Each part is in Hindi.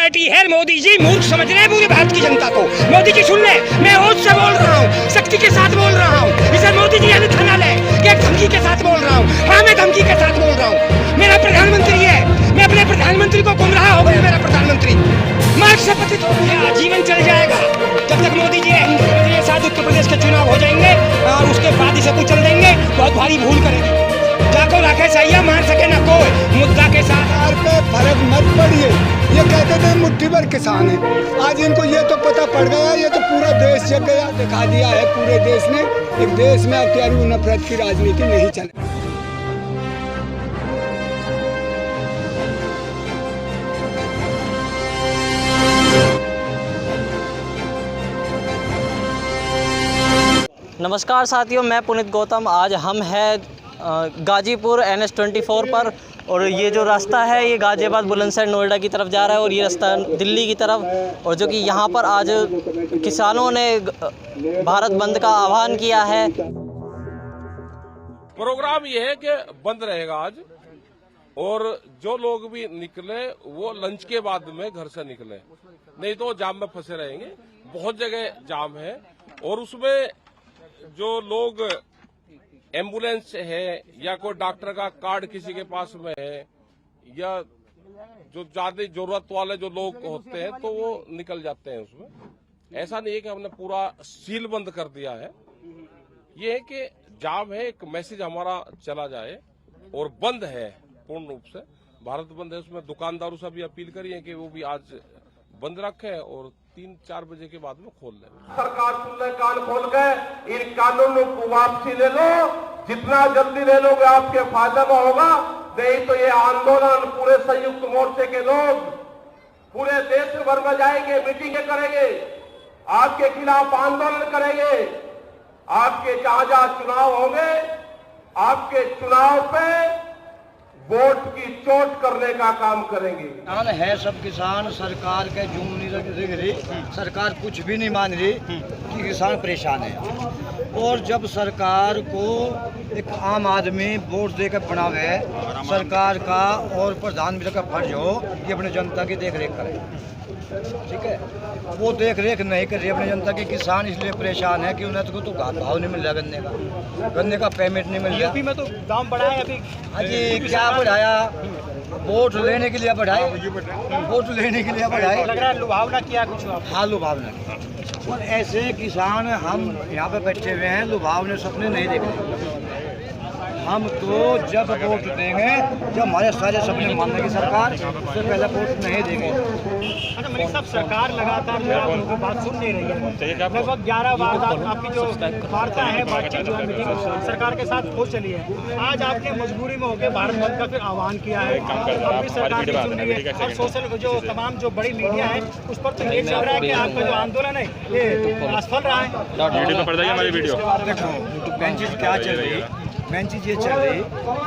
पार्टी है मोदी जी मूर्ख समझ रहे हैं पूरे भारत की जनता को। मोदी जी सुन ले, मैं होश से बोल रहा हूँ, शक्ति के साथ बोल रहा हूँ। इसे मोदी जी यानी थाना ले कि एक धमकी के साथ बोल रहा हूँ। हाँ, मैं धमकी के साथ बोल रहा हूँ। मेरा प्रधानमंत्री है, मैं अपने प्रधानमंत्री को गुमराह हो गया। मेरा प्रधानमंत्री मार्ग से पतित हो गया, जीवन चल जाएगा जब तक मोदी जी के साथ उत्तर प्रदेश के चुनाव हो जाएंगे और उसके बाद इसे कुचल देंगे। बहुत भारी भूल करेंगे। जाको राखे सैया मार सके ना कोई, मुद्दा के साथ पे फर्क मत पड़िए। ये कहते थे मुट्ठी भर किसान है, आज इनको ये तो पता पड़ गया, ये तो पूरा देश जग गया, दिखा दिया है पूरे देश ने। एक देश में अब नफरत की राजनीति नहीं चले। नमस्कार साथियों, मैं पुनीत गौतम। आज हम हैं गाजीपुर NH-24 पर और ये जो रास्ता है ये गाजियाबाद बुलंदशहर नोएडा की तरफ जा रहा है और ये रास्ता दिल्ली की तरफ। और जो कि यहाँ पर आज किसानों ने भारत बंद का आह्वान किया है। प्रोग्राम ये है कि बंद रहेगा आज, और जो लोग भी निकले वो लंच के बाद में घर से निकले, नहीं तो जाम में फंसे रहेंगे। बहुत जगह जाम है और उसमें जो लोग एम्बुलेंस है या कोई डॉक्टर का कार्ड किसी के पास में है या जो ज्यादा जरूरत वाले जो लोग होते हैं तो वो निकल जाते हैं उसमें। ऐसा नहीं है कि हमने पूरा सील बंद कर दिया है। ये है कि जाम है, एक मैसेज हमारा चला जाए। और बंद है पूर्ण रूप से, भारत बंद है। उसमें दुकानदारों से भी अपील करी है कि वो भी आज बंद रखे और 3-4 बजे के बाद में खोल ले। सरकार सुन ले, कान खोल के इन कानूनों को वापसी ले लो। जितना जल्दी ले लोगे आपके फायदा में होगा, नहीं तो ये आंदोलन पूरे संयुक्त मोर्चे के लोग पूरे देश भर में जाएंगे, मीटिंगें करेंगे, आपके खिलाफ आंदोलन करेंगे। आपके जहां जहां चुनाव होंगे, आपके चुनाव पे वोट की चोट करने का काम करेंगे। किसान है सब किसान, सरकार के जूम नहीं रख रही, सरकार कुछ भी नहीं मान रही कि किसान परेशान है। और जब सरकार को एक आम आदमी वोट देकर बनावे, सरकार का और प्रधानमंत्री का फर्ज हो कि अपने जनता की देख रेख करे। ठीक है, वो देख रेख नहीं कर रही अपनी जनता के। किसान इसलिए परेशान है कि उन्हें तो भाव नहीं मिल रहा गन्ने का पेमेंट नहीं मिल रहा। यूपी में तो दाम बढ़ाया अभी। अजी क्या बढ़ाया? वोट लेने के लिए बढ़ाए, वोट लेने के लिए बढ़ाए। लग रहा है लुभावना किया कुछ। हाँ, लुभावना किया। और ऐसे किसान हम यहाँ पे बैठे हुए हैं, लुभावने सपने नहीं देख रहे। हम तो जब वोट देंगे, जब हमारे सारे सपने मानने की सरकार, उससे पहले वोट नहीं देंगे। अच्छा मलिक साहब, सरकार लगातार जो आप लोगों की बात सुन नहीं रही है। लगभग 11 वारदात आपकी जो वार्ता है, बातचीत जो है, मीटिंग सरकार के साथ हो चली है। आज आपने मजबूरी में होकर भारत बंद का फिर आह्वान किया है। अब भी सरकार की सुन रही है और सोशल जो तमाम जो बड़ी मीडिया है उस पर तो ये चल रहा है कि आपका जो आंदोलन है ये असफल रहा है। मेन चीज़ क्या चल रही है? मेन चीज़ ये चल रही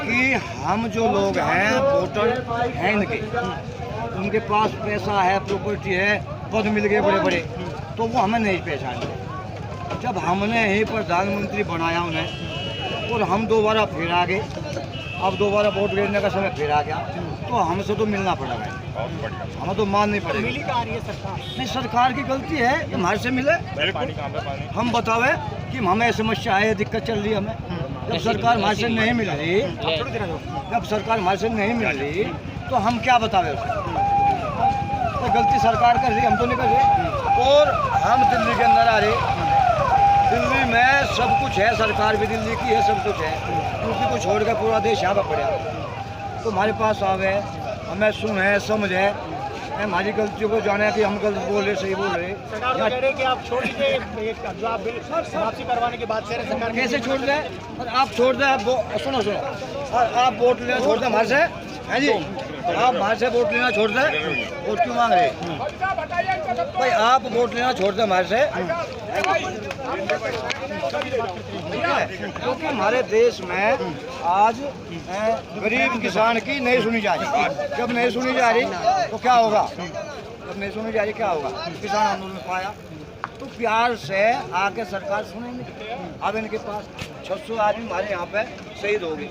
कि हम जो लोग हैं, वोटर हैं इनके, उनके पास पैसा है, प्रॉपर्टी है, पद मिल गए बड़े बड़े, तो वो हमें नहीं पहचाने। जब हमने ही प्रधानमंत्री बनाया उन्हें और हम दोबारा फिर आ गए, अब दोबारा वोट लेने का समय फिर आ गया, तो हमसे तो मिलना पड़ेगा, हमें तो माननी पड़ेगी। मिली कहाँ रही है सरकार? नहीं, सरकार की गलती है कि हमारे से मिले, हम बतावे कि हमें समस्या है, दिक्कत चल रही है हमें। जब सरकार हमारे से नहीं मिल रही, जब सरकार हमारे से नहीं मिल रही तो हम क्या बतावे उसे? तो गलती सरकार कर रही, हम तो नहीं कर रहे। और हम दिल्ली के अंदर आ रहे, दिल्ली में सब कुछ है, सरकार भी दिल्ली की है, सब कुछ है। यूपी को छोड़ कर पूरा देश यहाँ पर पड़ा, तो हमारे पास आवे, हमें सुने, समझे, हमारी गलतियों को जाने कि हम गलत बोल रहे, सही बोल रहे। सरकार कह रही है कि आप छोड़ दीजिए, जो आप बिल समाप्ति करवाने की बात कह रहे हैं, सरकार कैसे छोड़ दें? और आप छोड़ दें, सुनो, और आप वोट लेना छोड़ दें हमारे से, है जी? आप हमारे से वोट लेना छोड़ दें, वोट क्यों मांग रहे भाई? आप वोट लेना छोड़ दें हमारे से, क्योंकि हमारे देश में आज गरीब किसान की नहीं सुनी जा रही। जब नहीं सुनी जा रही तो क्या होगा? जब नहीं सुनी जा रही क्या होगा? किसान आंदोलन पाया, तो प्यार से आके सरकार सुनेंगे। अब इनके पास 600 आदमी हमारे यहाँ पे शहीद हो गए,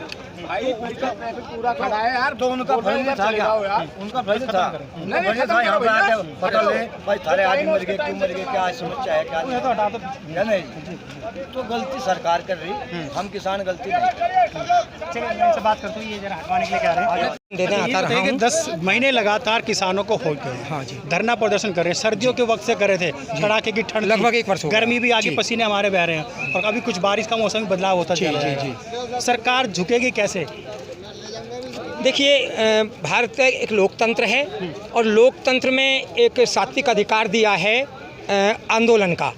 पूरा खड़ा है यार, तो उनका फर्ज था क्या? उनका फर्ज था, उनका फर्ज था यहाँ पे आके पकड़ ले भाई थारे आदमी मर गए, क्यों मर गए, क्या समस्या है, क्या नहीं। तो गलती सरकार कर रही, हम किसान गलती नहीं। चलिए मैं इनसे बात करता हूँ, ये जरा हटवाने के लिए कह रहे हैं। देने आता रहा हूं। 10 महीने लगातार किसानों को हो गए। हाँ जी। धरना प्रदर्शन कर रहे हैं, सर्दियों के वक्त से कर रहे थे, कड़ाके की ठंड, लगभग 1 वर्ष हो गया। गर्मी भी आगे, जी। पसीने हमारे बह रहे हैं, और अभी कुछ बारिश का मौसम में बदलाव होता चल रहा है। सरकार झुकेगी कैसे? देखिए, भारत एक लोकतंत्र है और लोकतंत्र में एक सात्विक अधिकार दिया है आंदोलन का।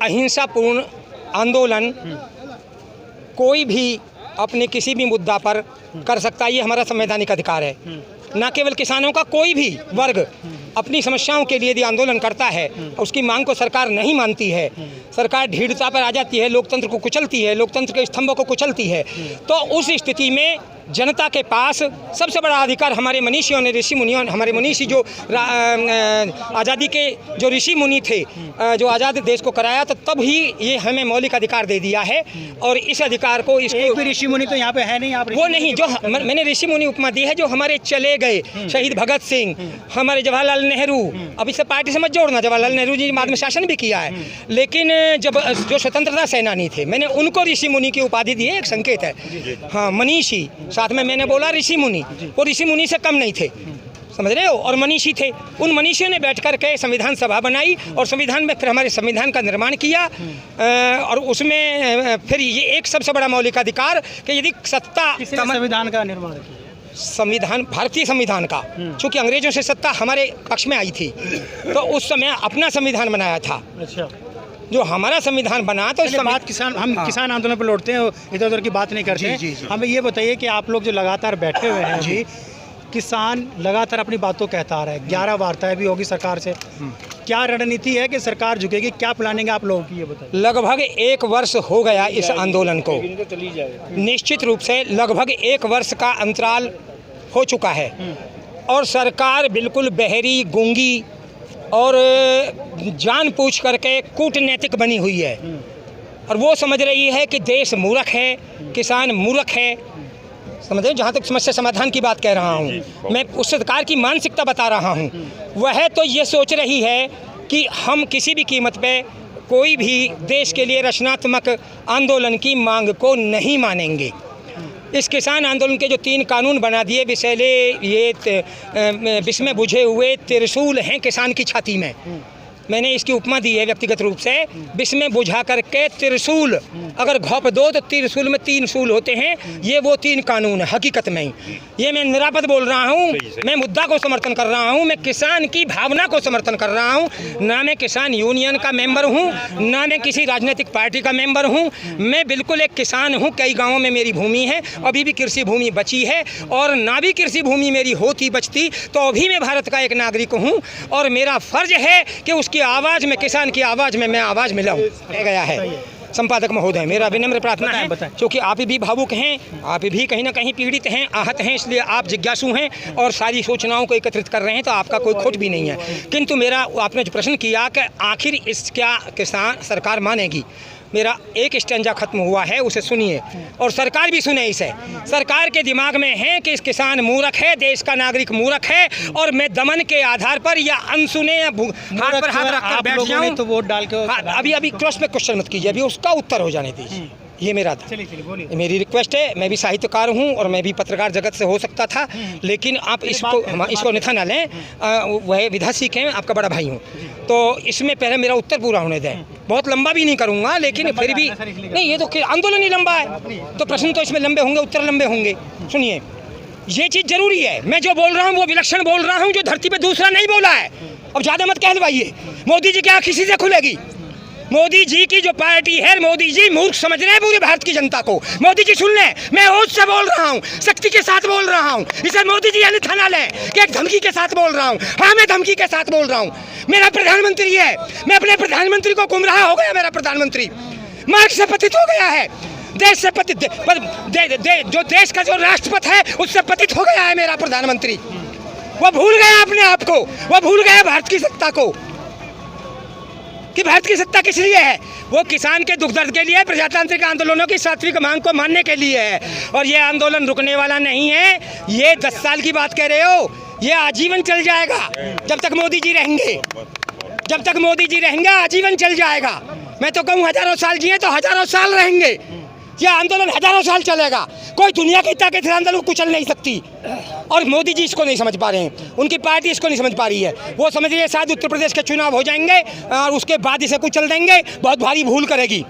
अहिंसापूर्ण आंदोलन कोई भी अपने किसी भी मुद्दा पर कर सकता है, ये हमारा संवैधानिक अधिकार है। न केवल किसानों का, कोई भी वर्ग अपनी समस्याओं के लिए यदि आंदोलन करता है, उसकी मांग को सरकार नहीं मानती है, सरकार ढीढ़ता पर आ जाती है, लोकतंत्र को कुचलती है, लोकतंत्र के स्तंभों को कुचलती है, तो उस स्थिति में जनता के पास सबसे बड़ा अधिकार हमारे मनीषियों ने, ऋषि मुनियों, हमारे मनीषी जो आज़ादी के जो ऋषि मुनि थे, जो आज़ाद देश को कराया, तो तब ही ये हमें मौलिक अधिकार दे दिया है। और इस अधिकार को, एक भी ऋषि मुनि तो यहाँ पे है नहीं, आप वो नहीं, जो मैंने ऋषि मुनि उपमा दी है, जो हमारे चले गए शहीद भगत सिंह, हमारे जवाहरलाल नेहरू, अब इसे पार्टी से मत जोड़ना, जवाहरलाल नेहरू जी बाद में शासन भी किया है, लेकिन जब जो स्वतंत्रता सेनानी थे, मैंने उनको ऋषि मुनि की उपाधि दी है, एक संकेत है। हाँ, मनीषी, साथ में मैंने बोला ऋषि मुनि, वो ऋषि मुनि से कम नहीं थे, समझ रहे हो, और मनीषी थे। उन मनीषियों ने बैठ कर के संविधान सभा बनाई और संविधान में फिर हमारे संविधान का निर्माण किया। और उसमें फिर ये एक सबसे बड़ा मौलिक अधिकार कि यदि सत्ता, संविधान का निर्माण किया, संविधान, भारतीय संविधान का, चूंकि अंग्रेजों से सत्ता हमारे पक्ष में आई थी, तो उस समय अपना संविधान बनाया था। अच्छा, जो हमारा संविधान बना, तो इस बात किसान, हम किसान आंदोलन पर लौटते हैं, इधर उधर की बात नहीं करते हैं। जी। हमें ये बताइए कि आप लोग जो लगातार बैठे हुए हैं जी, किसान लगातार अपनी बातों कहता आ रहा है, 11 वार्ताएं भी होगी सरकार से, क्या रणनीति है कि सरकार झुकेगी, क्या प्लानिंग है आप लोगों की, ये बताइए। लगभग 1 वर्ष हो गया इस आंदोलन को, निश्चित रूप से लगभग 1 वर्ष का अंतराल हो चुका है, और सरकार बिल्कुल बहरी, गूंगी और जानबूझ करके कूटनीतिक बनी हुई है, और वो समझ रही है कि देश मूर्ख है, किसान मूर्ख है, समझ रहे। जहाँ तक समस्या समाधान की बात कह रहा हूँ मैं, उस सरकार की मानसिकता बता रहा हूँ, वह तो ये सोच रही है कि हम किसी भी कीमत पे कोई भी देश के लिए रचनात्मक आंदोलन की मांग को नहीं मानेंगे। इस किसान आंदोलन के जो 3 कानून बना दिए, विषैले, ये विष में बुझे हुए त्रिशूल हैं किसान की छाती में, मैंने इसकी उपमा दी है व्यक्तिगत रूप से, विष में बुझा करके त्रिशूल अगर घोंप दो तो त्रिशूल में 3 शूल होते हैं, ये वो 3 कानून है हकीकत में। ये मैं निरापद बोल रहा हूँ, मैं मुद्दा को समर्थन कर रहा हूँ, मैं किसान की भावना को समर्थन कर रहा हूँ, ना मैं किसान यूनियन का मेंबर हूँ, ना मैं किसी राजनीतिक पार्टी का मेंबर हूँ, मैं बिल्कुल एक किसान हूँ। कई गाँवों में मेरी भूमि है, अभी भी कृषि भूमि बची है, और ना भी कृषि भूमि मेरी होती बचती तो अभी मैं भारत का एक नागरिक हूँ, और मेरा फर्ज है कि उसकी आवाज़ में, किसान की आवाज़ में मैं आवाज़ मिलाऊं। गया है संपादक महोदय, मेरा विनम्र प्रार्थना है, क्योंकि आप भी भावुक हैं, आप भी कहीं ना कहीं पीड़ित हैं, आहत हैं, इसलिए आप जिज्ञासु हैं और सारी सूचनाओं को एकत्रित कर रहे हैं, तो आपका कोई खोट भी नहीं है। किंतु मेरा, आपने जो प्रश्न किया कि आखिर इस क्या किसान सरकार मानेगी, मेरा एक स्टैंजा खत्म हुआ है, उसे सुनिए और सरकार भी सुने इसे। सरकार के दिमाग में है कि इस किसान मूर्ख है, देश का नागरिक मूर्ख है, और मैं दमन के आधार पर या अनसुने या हाथ पर हाथ रखकर बैठ जाऊं, तो वोट डाल के अभी क्रॉस पे क्वेश्चन मत कीजिए, अभी उसका उत्तर हो जाने दीजिए, ये मेरा था। चलिए मेरी रिक्वेस्ट है, मैं भी साहित्यकार हूँ और मैं भी पत्रकार जगत से हो सकता था, लेकिन आप इसको निथा न लें, वह विधा सीखें, आपका बड़ा भाई हूँ, तो इसमें पहले मेरा उत्तर पूरा होने दें। बहुत लंबा भी नहीं करूँगा, लेकिन फिर भी नहीं, ये तो आंदोलन ही लंबा है, तो प्रश्न तो इसमें लंबे होंगे, उत्तर लंबे होंगे। सुनिए, ये चीज़ जरूरी है, मैं जो बोल रहा हूँ वो विलक्षण बोल रहा हूँ, जो धरती पे दूसरा नहीं बोला है। अब ज़्यादा मत कहलवाइए, मोदी जी की आँख किसी से खुलेगी? मोदी जी की जो पार्टी है, मोदी जी मूर्ख समझ रहे हैं पूरे भारत की जनता को। मोदी जी सुन लें, मैं होश से बोल रहा हूँ, शक्ति के साथ बोल रहा हूँ, इसे मोदी जी यानी थाना लें कि एक धमकी के साथ बोल रहा हूँ। हाँ, मैं धमकी के साथ बोल रहा हूँ। मेरा प्रधानमंत्री है, मैं अपने प्रधानमंत्री को गुमराह हो गया, मेरा प्रधानमंत्री मार्ग से पतित हो गया है, देश से पतित, जो देश का जो राष्ट्रपति है उससे पतित हो गया है मेरा प्रधानमंत्री। वो भूल गया अपने आप को, वो भूल गया भारत की सत्ता को। कि भारत की सत्ता किस लिए है? वो किसान के दुख दर्द के लिए, प्रजातांत्रिक आंदोलनों की सात्विक मांग को मानने के लिए है। और ये आंदोलन रुकने वाला नहीं है। ये 10 साल की बात कह रहे हो, ये आजीवन चल जाएगा जब तक मोदी जी रहेंगे। जब तक मोदी जी रहेंगे आजीवन चल जाएगा। मैं तो कहूँ हजारों साल जिए तो हजारों साल रहेंगे। ये आंदोलन हजारों साल चलेगा। कोई दुनिया की ताकत आंदोलन को कुचल नहीं सकती। और मोदी जी इसको नहीं समझ पा रहे हैं, उनकी पार्टी इसको नहीं समझ पा रही है। वो समझ रही है शायद उत्तर प्रदेश के चुनाव हो जाएंगे और उसके बाद इसे कुचल देंगे, बहुत भारी भूल करेगी।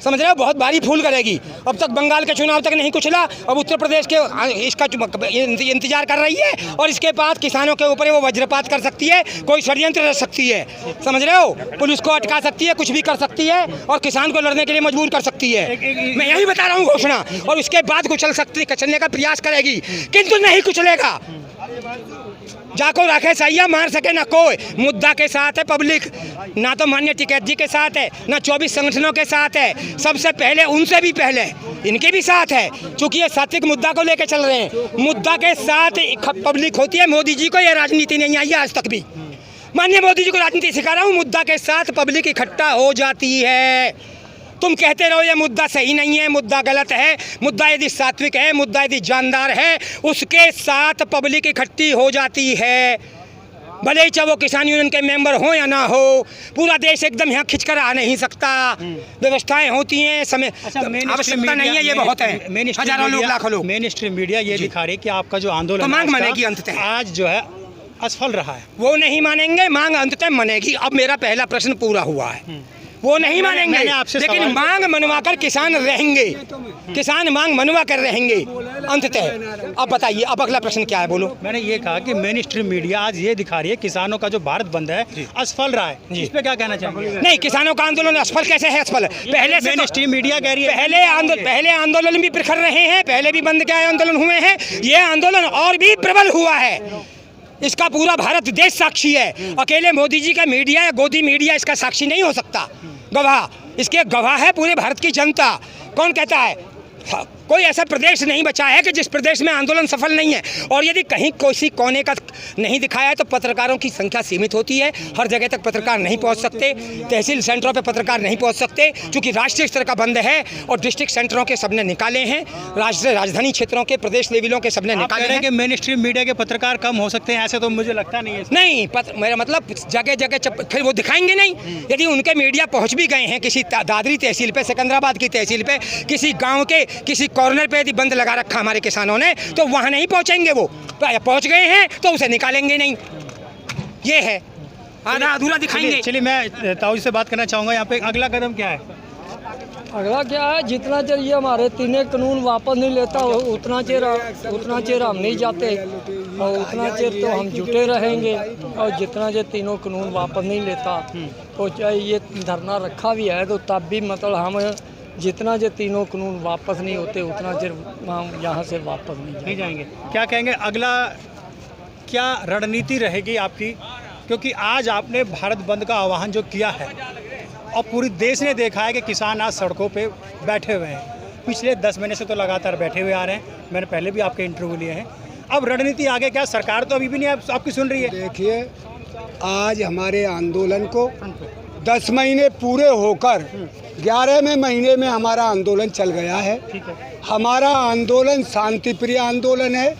समझ रहे हो, बहुत भारी भूल करेगी। अब तक बंगाल के चुनाव तक नहीं कुचला, अब उत्तर प्रदेश के इसका इंतजार कर रही है। और इसके बाद किसानों के ऊपर वो वज्रपात कर सकती है, कोई षड्यंत्र रच सकती है। समझ रहे हो, पुलिस को अटका सकती है, कुछ भी कर सकती है और किसान को लड़ने के लिए मजबूर कर सकती है। मैं यही बता रहा हूँ घोषणा। और उसके बाद कुचलने का प्रयास करेगी, किंतु नहीं कुचलेगा। जाको राखे सैया मार सके ना कोई। मुद्दा के साथ है पब्लिक, ना तो माननीय टिकैत जी के साथ है, ना 24 संगठनों के साथ है। सबसे पहले, उनसे भी पहले इनके भी साथ है, क्योंकि ये सात्विक मुद्दा को लेकर चल रहे हैं। मुद्दा के साथ पब्लिक होती है। मोदी जी को ये राजनीति नहीं आई है आज तक भी। माननीय मोदी जी को राजनीति सिखा रहा हूँ। मुद्दा के साथ पब्लिक इकट्ठा हो जाती है। तुम कहते रहो ये मुद्दा सही नहीं है, मुद्दा गलत है। मुद्दा यदि सात्विक है, मुद्दा यदि जानदार है, उसके साथ पब्लिक इकट्ठी हो जाती है। भले ही चाहे वो किसान यूनियन के मेंबर हो या ना हो, पूरा देश एकदम यहाँ खिंच कर आ नहीं सकता। व्यवस्थाएं होती हैं, समय आवश्यकता नहीं है, ये बहुत है। हजारों लोग, लाखों लोग। मेन स्ट्रीम मीडिया ये दिखा रही है कि आपका जो आंदोलन तो मांग मानेगी अंततः, आज जो है असफल रहा है। वो नहीं मानेंगे, मांग अंततः मानेगी। अब मेरा पहला प्रश्न पूरा हुआ है। वो नहीं मानेंगे, लेकिन मांग मनवा कर किसान रहेंगे। किसान मांग मनवा कर रहेंगे अंततः। अब बताइए, अब अगला प्रश्न क्या है, बोलो। मैंने ये कहा कि मेन स्ट्रीम मीडिया आज ये दिखा रही है किसानों का जो भारत बंद है असफल रहा है। इस पे क्या कहना चाहेंगे? नहीं, किसानों का आंदोलन असफल कैसे है? असफल पहले से मेन स्ट्रीम मीडिया कह रही है। पहले आंदोलन भी प्रखर रहे हैं, पहले भी बंद के आंदोलन हुए हैं। ये आंदोलन और भी प्रबल हुआ है। इसका पूरा भारत देश साक्षी है। अकेले मोदी जी का मीडिया या गोदी मीडिया इसका साक्षी नहीं हो सकता। गवाह, इसके गवाह है पूरे भारत की जनता। कौन कहता है? कोई ऐसा प्रदेश नहीं बचा है कि जिस प्रदेश में आंदोलन सफल नहीं है। और यदि कहीं किसी कोने का नहीं दिखाया है तो पत्रकारों की संख्या सीमित होती है। हर जगह तक पत्रकार नहीं पहुंच सकते, तहसील सेंटरों पे पत्रकार नहीं पहुंच सकते, क्योंकि राष्ट्रीय स्तर का बंद है। और डिस्ट्रिक्ट सेंटरों के सबने निकाले हैं, राजधानी क्षेत्रों के, प्रदेश लेवलों के सबने निकाले हैं। कि मेन स्ट्रीम मीडिया के पत्रकार कम हो सकते हैं, ऐसे तो मुझे लगता नहीं है। नहीं, मेरा मतलब जगह जगह फिर वो दिखाएंगे नहीं। यदि उनके मीडिया पहुँच भी गए हैं किसी दादरी तहसील पे, सिकंदराबाद की तहसील पे, किसी गाँव के किसी कॉर्नर पे यदि बंद लगा रखा हमारे किसानों ने, तो वहाँ नहीं पहुँचेंगे। वो पहुँच गए हैं तो उसे निकालेंगे नहीं। ये है, आधा अधूरा दिखाएंगे। चलिए मैं ताऊ जी से बात करना चाहूँगा। यहाँ पे अगला कदम क्या है? अगला क्या है, जितना चेर ये हमारे तीनों कानून वापस नहीं लेता उतना चेर हम नहीं जाते, और उतना चेर तो हम जुटे रहेंगे। और जितना चेर तीनों कानून वापस नहीं लेता, तो चाहे ये धरना रखा भी है तो तब भी मतलब हम जितना जो तीनों कानून वापस नहीं होते उतना देर हम यहाँ से वापस नहीं जाएंगे। क्या कहेंगे, अगला क्या रणनीति रहेगी आपकी? क्योंकि आज आपने भारत बंद का आह्वान जो किया है और पूरे देश ने देखा है कि किसान आज सड़कों पे बैठे हुए हैं। पिछले 10 महीने से तो लगातार बैठे हुए आ रहे हैं। मैंने पहले भी आपके इंटरव्यू लिए हैं। अब रणनीति आगे क्या? सरकार तो अभी भी नहीं आपकी सुन रही है। देखिए, आज हमारे आंदोलन को 10 महीने पूरे होकर 11वें महीने में हमारा आंदोलन चल गया है। हमारा आंदोलन शांतिप्रिय आंदोलन है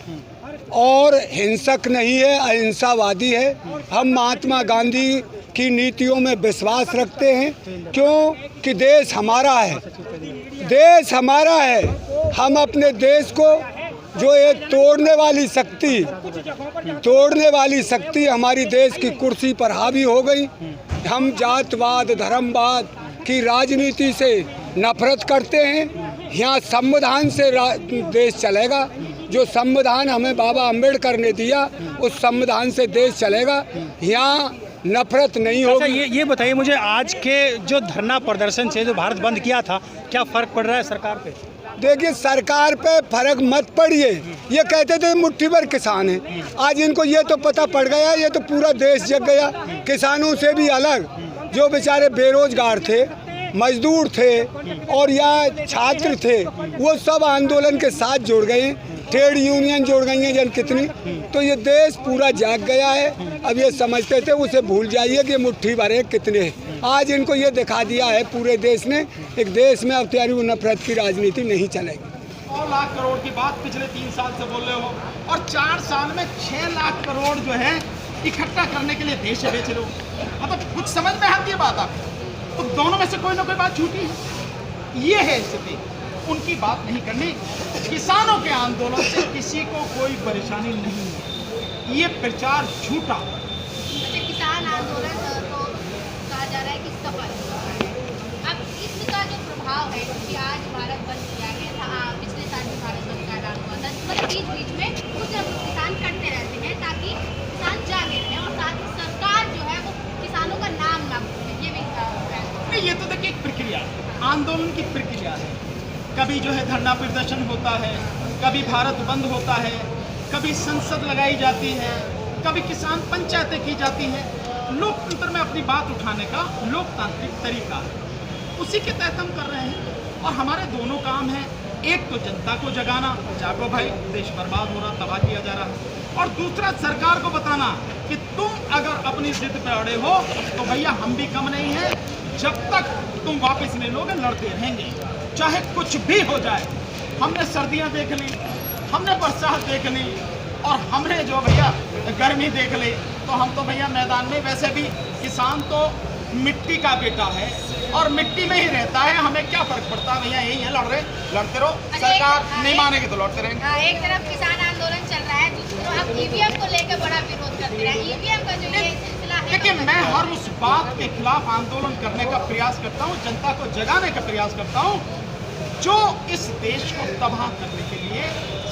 और हिंसक नहीं है, अहिंसावादी है। हम महात्मा गांधी की नीतियों में विश्वास रखते हैं, क्योंकि देश हमारा है। देश हमारा है। हम अपने देश को जो एक तोड़ने वाली शक्ति हमारी देश की कुर्सी पर हावी हो गई। हम जातवाद, धर्मवाद की राजनीति से नफरत करते हैं। यहाँ संविधान से देश चलेगा। जो संविधान हमें बाबा अम्बेडकर ने दिया, उस संविधान से देश चलेगा। यहाँ नफरत नहीं होगी। अच्छा, ये बताइए मुझे, आज के जो धरना प्रदर्शन से जो भारत बंद किया था, क्या फ़र्क पड़ रहा है सरकार पे? देखिए, सरकार पे फर्क मत पड़िए। ये कहते थे मुट्ठी भर किसान हैं, आज इनको ये तो पता पड़ गया, ये तो पूरा देश जग गया। किसानों से भी अलग जो बेचारे बेरोजगार थे, मजदूर थे और या छात्र थे, वो सब आंदोलन के साथ जुड़ गए। ट्रेड यूनियन जुड़ गई हैं जन कितनी। तो ये देश पूरा जाग गया है। अब ये समझते थे, उसे भूल जाइए कि मुट्ठी भर कितने आज इनको ये दिखा दिया है पूरे देश ने, एक देश में अब त्यारी नफरत की राजनीति नहीं चलेगी। 100 लाख करोड़ की बात पिछले 3 साल से बोल रहे हो और 4 साल में 6 लाख करोड़ जो है इकट्ठा करने के लिए देश बेच रहे हो। मतलब कुछ समझ में आती है बात आपको? तो दोनों में से कोई ना कोई बात झूठी है। ये है स्थिति, उनकी बात नहीं करनी। किसानों के आंदोलन से किसी को कोई परेशानी नहीं है, ये प्रचार झूठा। अच्छा, किसान आंदोलन तो कहा जा रहा है कि सफल हुआ है। अब इसका जो प्रभाव है, क्योंकि आज भारत बंद किया गया था, पिछले साल भी भारत बंद का ऐलान हुआ था, मतलब बीच में कुछ किसान करते रहते हैं ताकि किसान जागे रहें और साथ ही सरकार जो है वो किसानों का नाम ना भूले। ये भी नहीं, ये तो देखिए एक प्रक्रिया है, आंदोलन की प्रक्रिया है। कभी जो है धरना प्रदर्शन होता है, कभी भारत बंद होता है, कभी संसद लगाई जाती है, कभी किसान पंचायतें की जाती हैं। लोकतंत्र में अपनी बात उठाने का लोकतांत्रिक तरीका है, उसी के तहत हम कर रहे हैं। और हमारे दोनों काम हैं, एक तो जनता को जगाना, जागो भाई देश बर्बाद हो रहा, तबाह किया जा रहा, और दूसरा सरकार को बताना कि तुम अगर अपनी जिद पे अड़े हो तो भैया हम भी कम नहीं है, जब तक तुम वापस नहीं लोगे लड़ते रहेंगे, चाहे कुछ भी हो जाए। हमने सर्दियां देख ली, हमने बरसात देख ली, और हमने जो भैया गर्मी देख ली, तो हम तो भैया मैदान में, वैसे भी किसान तो मिट्टी का बेटा है और मिट्टी में ही रहता है, हमें क्या फर्क पड़ता है भैया, यही है, लड़ते रहो, सरकार नहीं मानेगी तो लड़ते रहेंगे। एक तरफ किसान आंदोलन चल रहा है, दूसरी तरफ ईवीएम को लेकर बड़ा विरोध करते हैं। ईवीएम का जो ये सिलसिला है, देखिए मैं हर उस बात के खिलाफ आंदोलन करने का प्रयास करता हूँ, जनता को जगाने का प्रयास करता हूँ जो इस देश को तबाह करने के लिए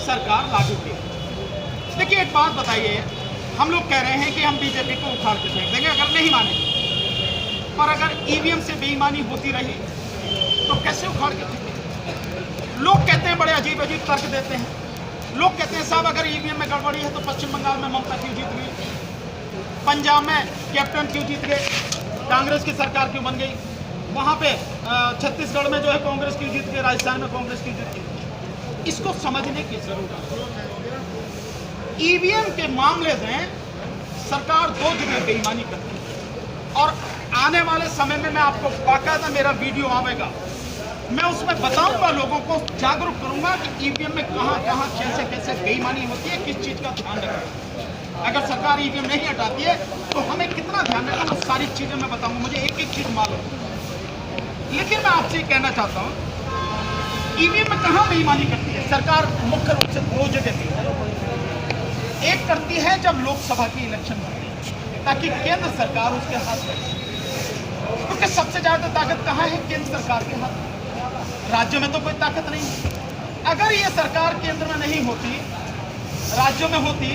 सरकार लागू की। देखिए एक बात बताइए, हम लोग कह रहे हैं कि हम बीजेपी को उखाड़ के फेंक देंगे अगर नहीं माने, पर अगर ईवीएम से बेईमानी होती रही तो कैसे उखाड़ के फेंकेंगे? लोग कहते हैं, बड़े अजीब अजीब तर्क देते हैं। लोग कहते हैं साहब अगर ईवीएम में गड़बड़ी है तो पश्चिम बंगाल में ममता क्यों जीत गई, पंजाब में कैप्टन क्यों जीत गए, कांग्रेस की सरकार क्यों बन गई, वहाँ पे छत्तीसगढ़ में जो है कांग्रेस क्यों जीत गई, राजस्थान में कांग्रेस क्यों जीत गई? इसको समझने की जरूरत है। ईवीएम के मामले में सरकार 2 जगह बेईमानी करती है, और आने वाले समय में मैं आपको बाकायदा मेरा वीडियो आवेगा, मैं उसमें बताऊंगा, लोगों को जागरूक करूंगा कि ईवीएम में कहां कहां कैसे कैसे बेईमानी होती है, किस चीज का ध्यान रखना। अगर सरकार ईवीएम नहीं हटाती है तो हमें कितना ध्यान रखना, वो सारी चीजें मैं बताऊंगा, मुझे एक एक चीज मालूम। लेकिन मैं आपसे कहना चाहता हूं ईवीएम में कहां बेईमानी करती है सरकार, मुख्य रूप से 2 जगह थी। एक करती है जब लोकसभा की इलेक्शन होती है ताकि केंद्र सरकार उसके हाथ में, क्योंकि सबसे ज्यादा ताकत कहाँ है, केंद्र सरकार के हाथ में, राज्यों में तो कोई ताकत नहीं है। अगर ये सरकार केंद्र में नहीं होती, राज्यों में होती,